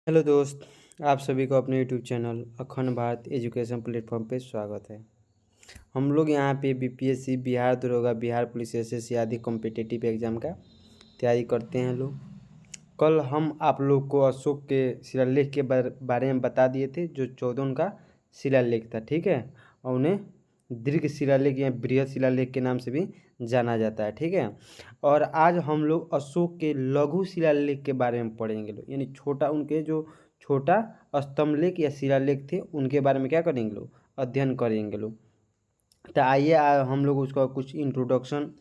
Hello दोस्त। आप सभी को अपने यूट्यूब चैनल अखंड भारत एजुकेशन प्लेटफॉर्म पे स्वागत है। हम लोग यहाँ पे बीपीएससी, बिहार दरोगा, बिहार पुलिस, एसएससी आदि कॉम्पिटिटिव एग्ज़ाम का तैयारी करते हैं लोग। कल हम आप लोग को अशोक के शिलालेख के बारे में बता दिए थे, जो 14 उनका शिलालेख था, ठीक है। और उन्हें दीर्घ शिलालेख या बृहद शिलालेख के नाम से भी जाना जाता है, ठीक है। और आज हम लोग अशोक के लघु शिलालेख के बारे में पढ़ेंगे लोग, यानी छोटा, उनके जो छोटा स्तंभलेख या शिलालेख थे उनके बारे में क्या करेंगे लोग, अध्ययन करेंगे लोग। तो आइए हम लोग उसका कुछ इंट्रोडक्शन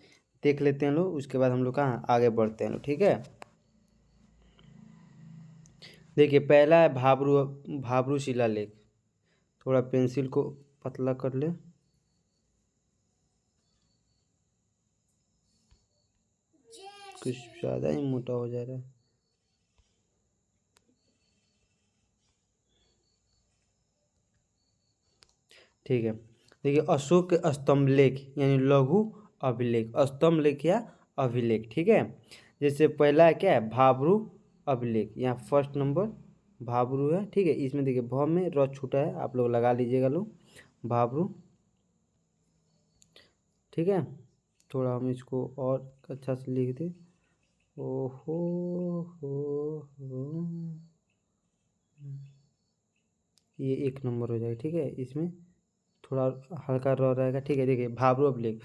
देख लेते हैं लोग, उसके बाद हम लोग कहाँ आगे बढ़ते हैं लोग, ठीक है। देखिए, पहला है भाब्रू भाब्रू शिलालेख। थोड़ा पेंसिल को पतला कर ले, कुछ ज़्यादा ही मोटा हो जा रहा है। ठीक है, देखिए अशोक के स्तंभलेख यानी लघु अभिलेख, स्तंभलेख या अभिलेख, ठीक है। जैसे पहला है क्या है, भाब्रू अभिलेख। यहाँ फर्स्ट नंबर भाब्रू है, ठीक है। इसमें देखिए भ में र छूटा है, आप लोग लगा लीजिएगा लोग, भाब्रू, ठीक है। थोड़ा हम इसको और अच्छा से लिख दें। ओहो हो, ये एक नंबर हो जाएगा, ठीक है। इसमें थोड़ा हल्का रह रहेगा, ठीक है। देखिए भाब्रू अभिलेख,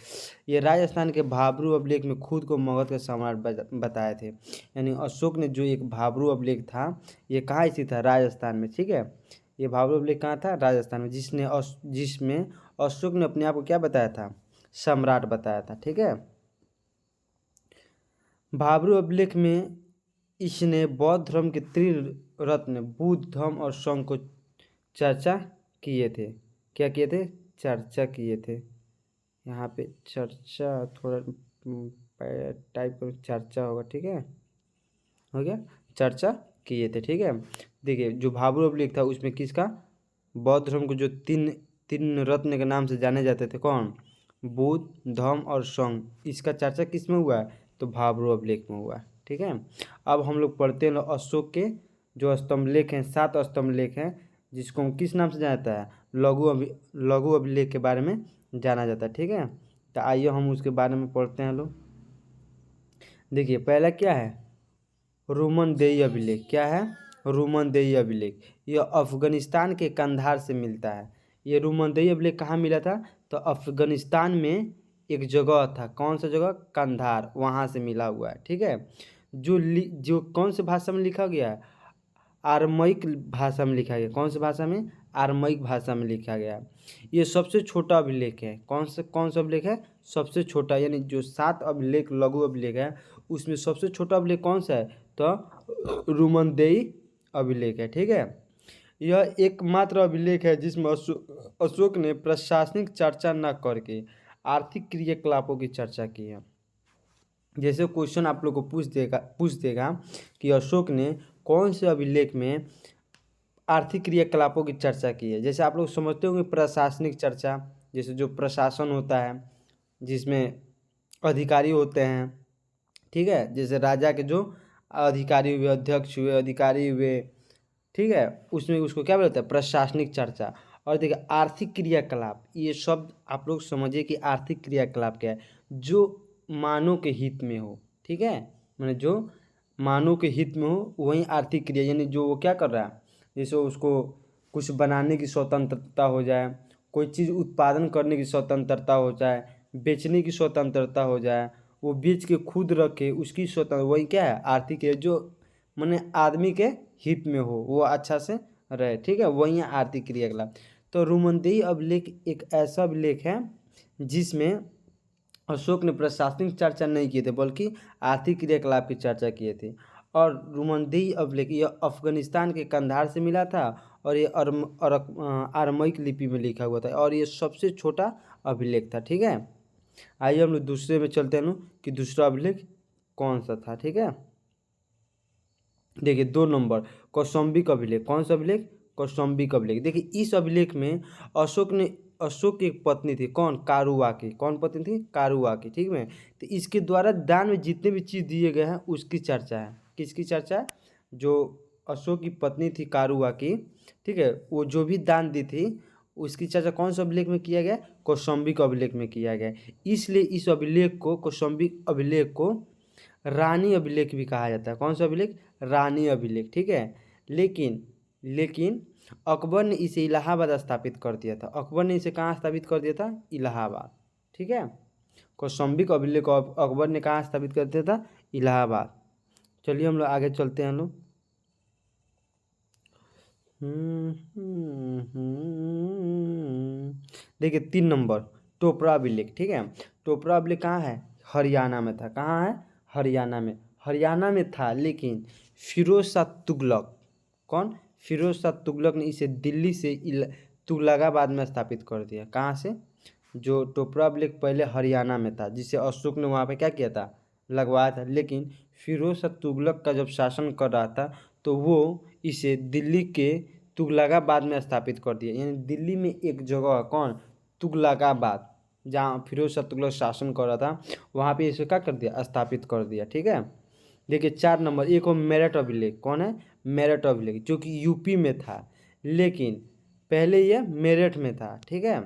ये राजस्थान के भाब्रू अभिलेख में खुद को मगध का सम्राट बताए थे। यानी अशोक ने जो एक भाब्रू अभिलेख था, ये कहाँ स्थित था, राजस्थान में, ठीक है। ये भाब्रू अभिलेख कहाँ था, राजस्थान में, जिसमें अशोक ने अपने आप को क्या बताया था, सम्राट बताया था, ठीक है। भाब्रू अभिलेख में इसने बौद्ध धर्म के त्रिरत्न बुद्ध, धम्म और संघ को चर्चा किए थे। क्या किए थे, चर्चा किए थे। यहाँ पे चर्चा थोड़ा टाइप करो, चर्चा होगा, ठीक है, हो गया, चर्चा किए थे, ठीक है। देखिए जो भाब्रू अभिलेख था उसमें किसका, बौद्ध धर्म को जो तीन तीन रत्न के नाम से जाने जाते थे, कौन, बुद्ध, धम्म और संघ, इसका चर्चा किस में हुआ है, तो भाब्रू अभिलेख में हुआ है, ठीक है। अब हम लोग पढ़ते हैं अशोक के जो स्तंभलेख हैं, 7 स्तंभलेख हैं, जिसको हम किस नाम से जाना जाता है, लघु अभिलेख के बारे में जाना जाता है, ठीक है। तो आइए हम उसके बारे में पढ़ते हैं लोग। देखिए पहला क्या है, रुमनदेही अभिलेख। क्या है, रुमनदेही अभिलेख। यह अफगानिस्तान के कंधार से मिलता है। ये रुमनदेही अभिलेख कहाँ मिला था, तो अफगानिस्तान में एक जगह था, कौन सा जगह, कंधार, वहाँ से मिला हुआ है, ठीक है। जो कौन से भाषा में लिखा गया है, आरमैक भाषा में लिखा गया। कौन सी भाषा में, आरमैक भाषा में लिखा गया। ये सबसे छोटा अभिलेख है। कौन सा अभिलेख है, सबसे छोटा, यानी जो 7 अभिलेख लघु अभिलेख है उसमें सबसे छोटा अभिलेख कौन सा है, तो रुमनदेही अभिलेख है, ठीक है। यह एकमात्र अभिलेख है जिसमें अशोक ने प्रशासनिक चर्चा न करके आर्थिक क्रियाकलापों की चर्चा की है। जैसे क्वेश्चन आप लोग को पूछ देगा कि अशोक ने कौन से अभिलेख में आर्थिक क्रियाकलापों की चर्चा की है। जैसे आप लोग समझते होंगे प्रशासनिक चर्चा, जैसे जो प्रशासन होता है जिसमें अधिकारी होते हैं, ठीक है। जैसे राजा के जो अधिकारी हुए, अध्यक्ष हुए, अधिकारी हुए, ठीक है, उसमें उसको क्या बोलते हैं, प्रशासनिक चर्चा। और देखिए आर्थिक क्रियाकलाप, ये शब्द आप लोग समझिए कि आर्थिक क्रियाकलाप क्या है, जो मानव के हित में हो, ठीक है। मैंने जो मानव के हित में हो वही आर्थिक क्रिया, यानी जो वो क्या कर रहा है, जैसे उसको कुछ बनाने की स्वतंत्रता हो जाए, कोई चीज़ उत्पादन करने की स्वतंत्रता हो जाए, बेचने की स्वतंत्रता हो जाए, वो बेच के खुद रखे, उसकी स्वतंत्र, वही क्या है, आर्थिक है, जो माने आदमी के हित में हो, वो अच्छा से रहे, ठीक है, वही आर्थिक क्रियाकलाप। तो रुमनदेही अभिलेख एक ऐसा अभिलेख है जिसमें अशोक ने प्रशासनिक चर्चा नहीं किए थे बल्कि आर्थिक क्रियाकलाप की चर्चा किए थे। और रुमनदेही अभिलेख यह अफगानिस्तान के कंधार से मिला था, और ये अरमैक लिपि में लिखा हुआ था, और ये सबसे छोटा अभिलेख था, ठीक है। आइए हम लोग दूसरे में चलते हैं लोग कि दूसरा अभिलेख कौन सा था, ठीक है। देखिए 2 नंबर कौशाम्बी अभिलेख। कौन सा अभिलेख, कौशाम्बी अभिलेख। देखिए इस अभिलेख में अशोक की एक पत्नी थी, कौन, कारुवाकी। कौन पत्नी थी, कारुवाकी, ठीक है। तो इसके द्वारा दान में जितने भी चीज़ दिए गए हैं उसकी चर्चा है। किसकी चर्चा है, जो अशोक की पत्नी थी कारुआ की, ठीक है, वो जो भी दान दी थी उसकी चर्चा कौन से अभिलेख में किया गया? कौशाम्बिक अभिलेख में किया गया। इसलिए इस अभिलेख को, कौशाम्बिक अभिलेख को रानी अभिलेख भी कहा जाता है। कौन सा अभिलेख? रानी अभिलेख, ठीक है। लेकिन लेकिन अकबर ने इसे इलाहाबाद स्थापित कर दिया था। अकबर ने इसे कहाँ स्थापित कर दिया था? इलाहाबाद, ठीक है। कौशाम्बिक अभिलेख को अकबर ने कहाँ स्थापित कर दिया था? इलाहाबाद। चलिए हम लोग आगे चलते हैं हम लोग। देखिए 3 नंबर टोपरा अभिलेख, ठीक है। टोपरा अभिलेख कहाँ है? हरियाणा में था। कहाँ है? हरियाणा में। हरियाणा में था, लेकिन फिरोज शाह तुगलक, कौन? फिरोज शाह तुगलक ने इसे दिल्ली से तुगलकाबाद में स्थापित कर दिया। कहाँ से? जो टोपरा अभिलेख पहले हरियाणा में था, जिसे अशोक ने वहाँ पे क्या किया था? लगवाया था। लेकिन फिरोज शाह तुगलक का जब शासन कर रहा था तो वो इसे दिल्ली के तुगलकाबाद में स्थापित कर दिया। यानी दिल्ली में एक जगह है, कौन? तुगलकाबाद, जहाँ फिरोज शाह तुगलक शासन कर रहा था, वहाँ पे इसे क्या कर दिया? स्थापित कर दिया, ठीक है। देखिए 4 नंबर, एक और मेरठ अभिलेख। कौन है? मेरठ अभिलेख, जो कि यूपी में था, लेकिन पहले यह मेरठ में था, ठीक है।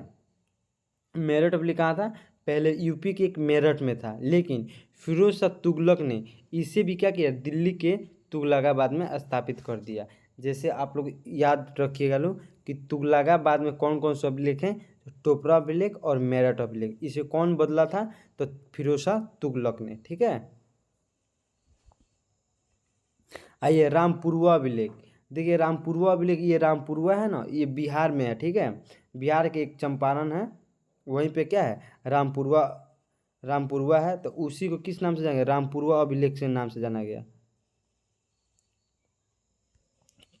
मेरठ अभिलेख कहाँ था? पहले यूपी के एक मेरठ में था, लेकिन फिरोज शाह तुगलक ने इसे भी क्या किया? दिल्ली के तुगलकाबाद में स्थापित कर दिया। जैसे आप लोग याद रखिएगा लोग कि तुगलकाबाद में कौन कौन से अभिलेख हैं? टोपरा अभिलेख और मेरठ अभिलेख। इसे कौन बदला था? तो फिरोज शाह तुगलक ने, ठीक है। आइए रामपुरवा अभिलेख। देखिए रामपुरवा अभिलेख, ये रामपुरवा है ना, ये बिहार में है, ठीक है। बिहार के एक चंपारण है, वहीं पे क्या है? रामपुरवा, रामपुरवा है। तो उसी को किस नाम से जाना गया? रामपुरवा अभिलेख से नाम से जाना गया।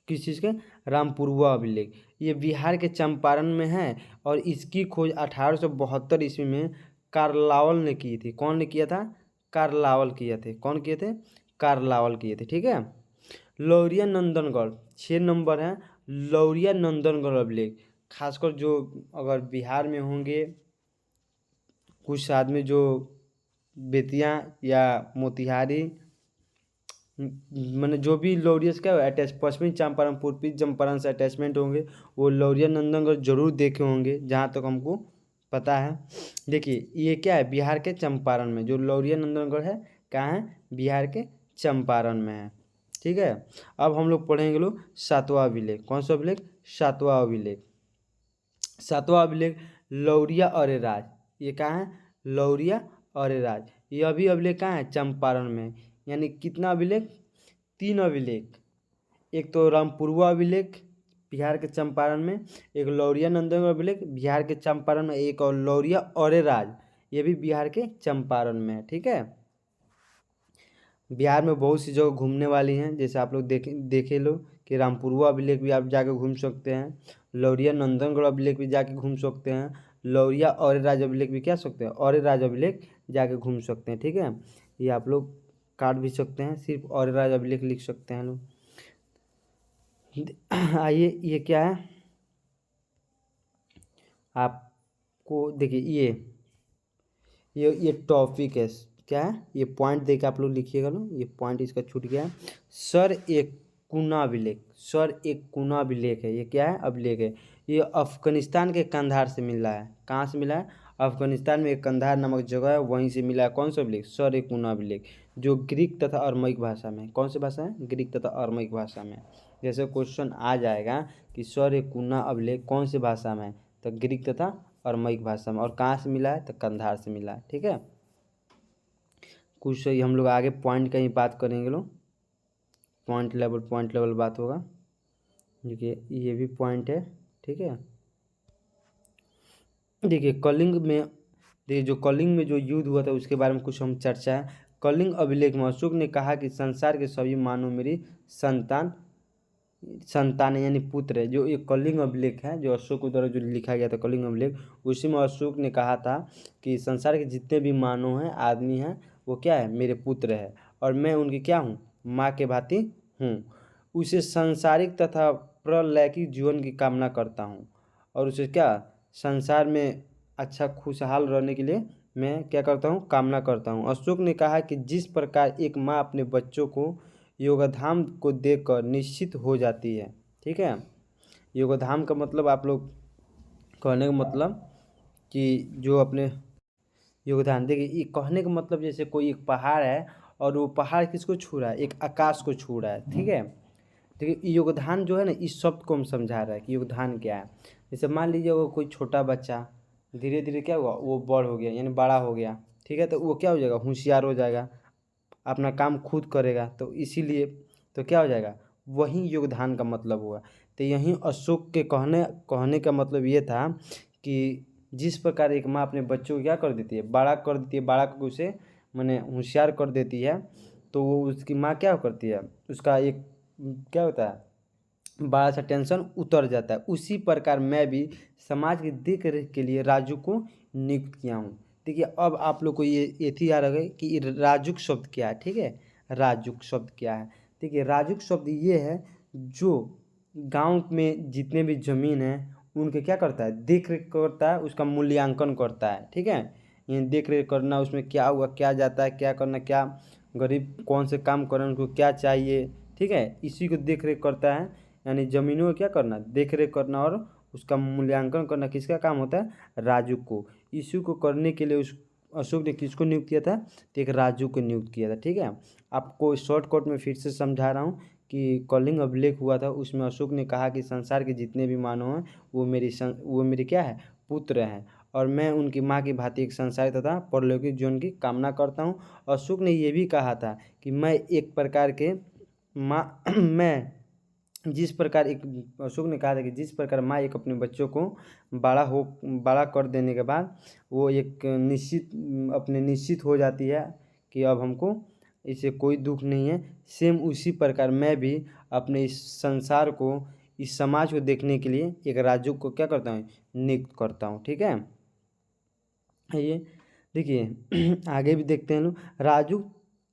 किस चीज़ के? रामपुरवा अभिलेख। ये बिहार के चंपारण में है और इसकी खोज 1872 ईस्वी में कार्लावल ने की थी। कौन ने किया था? कार्लावल किए थे। कौन किए थे? कार्लावल किए थे, ठीक है। लौरिया नंदनगढ़ 6 नंबर है। लौरिया नंदनगढ़ अभिलेख, खासकर जो अगर बिहार में होंगे कुछ आदमी जो बेतिया या मोतिहारी, मैंने जो भी लौरिया से क्या अटैच, पश्चिमी चंपारण पूर्वी चंपारण से अटैचमेंट होंगे, वो लौरिया नंदनगढ़ जरूर देखे होंगे, जहाँ तक हमको पता है। देखिए ये क्या है? बिहार के चंपारण में जो लौरिया नंदनगढ़ है, कहाँ है? बिहार के चंपारण में है, ठीक है। अब हम लोग पढ़ेंगे लोग 7वां अभिलेख। कौन सा अभिलेख? 7वां अभिलेख। 7वां अभिलेख लौरिया अरेराज। ये कहाँ है? लौरिया अरेराज। यह भी अभिलेख कहाँ है? चंपारण में। यानी कितना अभिलेख? 3 अभिलेख। एक तो रामपुरवा अभिलेख बिहार के चंपारण में, एक लौरिया नंदनगढ़ अभिलेख बिहार के चंपारण में, एक और लौरिया अरेराज, ये भी बिहार के चंपारण में है, ठीक है। बिहार में बहुत सी जगह घूमने वाली हैं, जैसे आप लोग देखे लो कि रामपुरवा अभिलेख भी आप जाके घूम सकते हैं, लौरिया नंदनगढ़ अभिलेख भी जाके घूम सकते हैं, लौरिया अरेराज अभिलेख भी क्या सकते हैं? अरेराज अभिलेख जाके घूम सकते हैं, ठीक है। ये आप लोग काट भी सकते हैं, सिर्फ अरेराज अभिलेख लिख सकते हैं लोग। आइए ये क्या है? आपको देखिए ये टॉपिक है, क्या है? ये पॉइंट देके आप लोग लिखिएगा लो, ये पॉइंट इसका छूट गया है। सर एक कुना अभिलेख, सर एक कुना अभिलेख है। ये क्या है? अभिलेख है। ये अफगानिस्तान के कंधार से मिला है। कहाँ से मिला है? अफगानिस्तान में एक कंधार नामक जगह है, वहीं से मिला है। कौन सा अभिलेख? सर एक कुना अभिलेख, जो ग्रीक तथा अरमैक भाषा में। कौन सी भाषा है? ग्रीक तथा अरमैक भाषा में। जैसे क्वेश्चन आ जाएगा कि सर एक कुना अभिलेख कौन सी भाषा में है, तो ग्रीक तथा अरमैक भाषा में। और कहाँ से मिला है? तो कंधार से मिला है, ठीक है। कुछ हम लोग आगे पॉइंट का ही बात करेंगे लोग, पॉइंट लेवल बात होगा। देखिए ये भी पॉइंट है, ठीक है। देखिए कलिंग में, देखिए जो कलिंग में जो युद्ध हुआ था उसके बारे में कुछ हम चर्चा है। कलिंग अभिलेख में अशोक ने कहा कि संसार के सभी मानव मेरी संतान यानी पुत्र है। जो ये कलिंग अभिलेख है, जो अशोक के द्वारा जो लिखा गया था कलिंग अभिलेख, उसी में अशोक ने कहा था कि संसार के जितने भी मानव हैं, आदमी हैं, वो क्या है? मेरे पुत्र है, और मैं उनकी क्या हूँ? माँ के भांति हूँ। उसे सांसारिक तथा प्रलौकिक जीवन की कामना करता हूँ, और उसे क्या? संसार में अच्छा खुशहाल रहने के लिए मैं क्या करता हूँ? कामना करता हूँ। अशोक ने कहा कि जिस प्रकार एक माँ अपने बच्चों को योगधाम को देखकर निश्चित हो जाती है। ठीक है, योगधाम का मतलब आप लोग कहने का मतलब कि जो अपने योगदान, देखिए ये कहने का मतलब जैसे कोई एक पहाड़ है और वो पहाड़ किसको छू रहा है, एक आकाश को छू रहा है। ठीक है, देखिए योगदान जो है ना, इस शब्द को हम समझा रहा है कि योगदान क्या है। जैसे मान लीजिए वो कोई छोटा बच्चा धीरे धीरे क्या हुआ, वो बड़ हो गया यानी बड़ा हो गया। ठीक है, तो वो क्या हो जाएगा, होशियार हो जाएगा, अपना काम खुद करेगा। तो इसीलिए तो क्या हो जाएगा, वही योगदान का मतलब हुआ। तो यहीं अशोक के कहने का मतलब ये था कि जिस प्रकार एक माँ अपने बच्चों को क्या कर देती है, बड़ा कर देती है, बड़ा करके उसे माने होशियार कर देती है, तो वो उसकी माँ क्या करती है, उसका एक क्या होता है, बड़ा सा टेंशन उतर जाता है। उसी प्रकार मैं भी समाज की देख रेख के लिए राजू को नियुक्त किया हूँ। देखिए अब आप लोग को ये थी याद रहे कि राजुक शब्द क्या है। ठीक है, राजुक शब्द क्या है। देखिए राजुक शब्द ये है जो गांव में जितने भी ज़मीन है उनके क्या करता है, देख रेख करता है, उसका मूल्यांकन करता है। ठीक है, ये देख रेख करना, उसमें क्या हुआ, क्या जाता है, क्या करना, क्या गरीब कौन से काम करना, उनको क्या चाहिए। ठीक है, इसी को देख रेख करता है, यानी ज़मीनों को क्या करना, देख रेख करना और उसका मूल्यांकन करना किसका काम होता है, राजू को। इसी को करने के लिए उस अशोक ने किसको नियुक्त किया था, तो एक राजू को नियुक्त किया था। ठीक है, आपको शॉर्टकट में फिर से समझा रहा हूँ कि कलिंग अभिलेख हुआ था, उसमें अशोक ने कहा कि संसार के जितने भी मानव हैं वो मेरी क्या है, पुत्र हैं, और मैं उनकी माँ की भांति एक संसारित तथा परलौकिक जीवन की कामना करता हूँ। अशोक ने ये भी कहा था कि मैं एक प्रकार के माँ मैं जिस प्रकार एक अशोक ने कहा था कि जिस प्रकार माँ एक अपने बच्चों को बड़ा कर देने के बाद वो एक निश्चित हो जाती है कि अब हमको इससे कोई दुख नहीं है, सेम उसी प्रकार मैं भी अपने इस संसार को, इस समाज को देखने के लिए एक राजू को क्या करता हूँ, नियुक्त करता हूँ। ठीक है, ये देखिए आगे भी देखते हैं लोग। राजू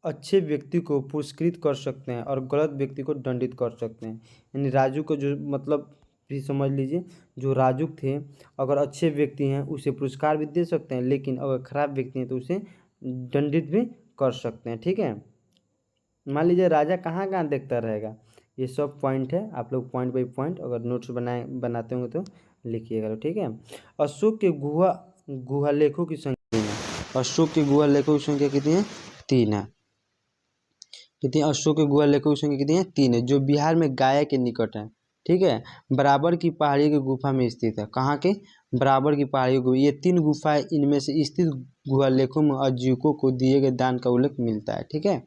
अच्छे व्यक्ति को पुरस्कृत कर सकते हैं और गलत व्यक्ति को दंडित कर सकते हैं। यानी राजू को जो मतलब भी समझ लीजिए, जो राजू थे अगर अच्छे व्यक्ति हैं उसे पुरस्कार भी दे सकते हैं, लेकिन अगर खराब व्यक्ति हैं तो उसे दंडित भी कर सकते हैं। ठीक है, मान लीजिए राजा कहाँ कहाँ देखता रहेगा, ये सब पॉइंट है। आप लोग पॉइंट बाई पॉइंट अगर नोट्स बनाते होंगे तो लिखिएगा। ठीक है, अशोक के गुहा लेखों की संख्या है। अशोक के गुहा लेखों की संख्या कितनी है, 3 है। कितनी, अशोक के गुहा लेखों की संख्या कितनी है, 3 है, जो बिहार में गया के निकट है। ठीक है, बराबर की पहाड़ी की गुफा में स्थित है। कहाँ के, बराबर की पहाड़ी की। ये 3 गुफाएं, इनमें से स्थित गुहा लेखों में आजीविकों को दिए गए दान का उल्लेख मिलता है। ठीक है,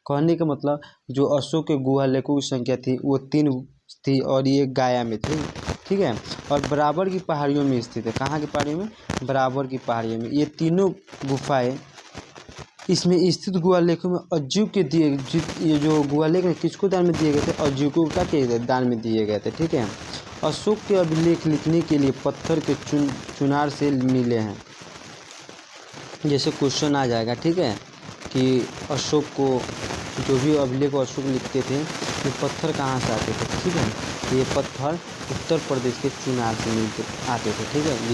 कहने का मतलब जो अशोक के गुहा लेखों की संख्या थी वो 3 थी और ये गया में थी। ठीक है, और बराबर की पहाड़ियों में स्थित है। कहाँ की पहाड़ियों में, बराबर की पहाड़ियों में। ये तीनों गुफाएं इसमें स्थित गुहा लेखों में अज्जू के दिए, ये जो गुहा लेख किसको दान में दिए गए थे, अज्जू को क्या किए गए, दान में दिए गए थे। ठीक है, अशोक के अभिलेख लिखने के लिए पत्थर के चुनार से मिले हैं। जैसे क्वेश्चन आ जाएगा, ठीक है, कि अशोक को जो भी अभिलेख अशोक लिखते थे ये पत्थर कहाँ से आते थे। ठीक है, ये पत्थर उत्तर प्रदेश के चुनार से मिलते आते थे। ठीक है,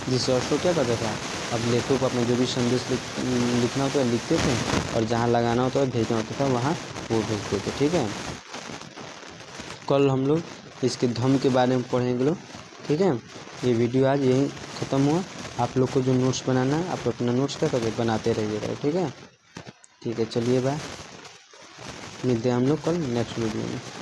जिससे अशोक क्या करता था, अभिलेखों को अपना जो भी संदेश लिखना होता है लिखते थे, और जहाँ लगाना होता है भेजना होता था वहाँ वो भेजते थे। ठीक है, कल हम लोग इसके धम्म के बारे में पढ़ेंगे लोग। ठीक है, ये वीडियो आज यहीं ख़त्म हुआ। आप लोग को जो नोट्स बनाना है आप अपना नोट्स क्या करें, बनाते रहिएगा। ठीक है, चलिए बाय, मिलते हैं हम लोग कल नेक्स्ट वीडियो में।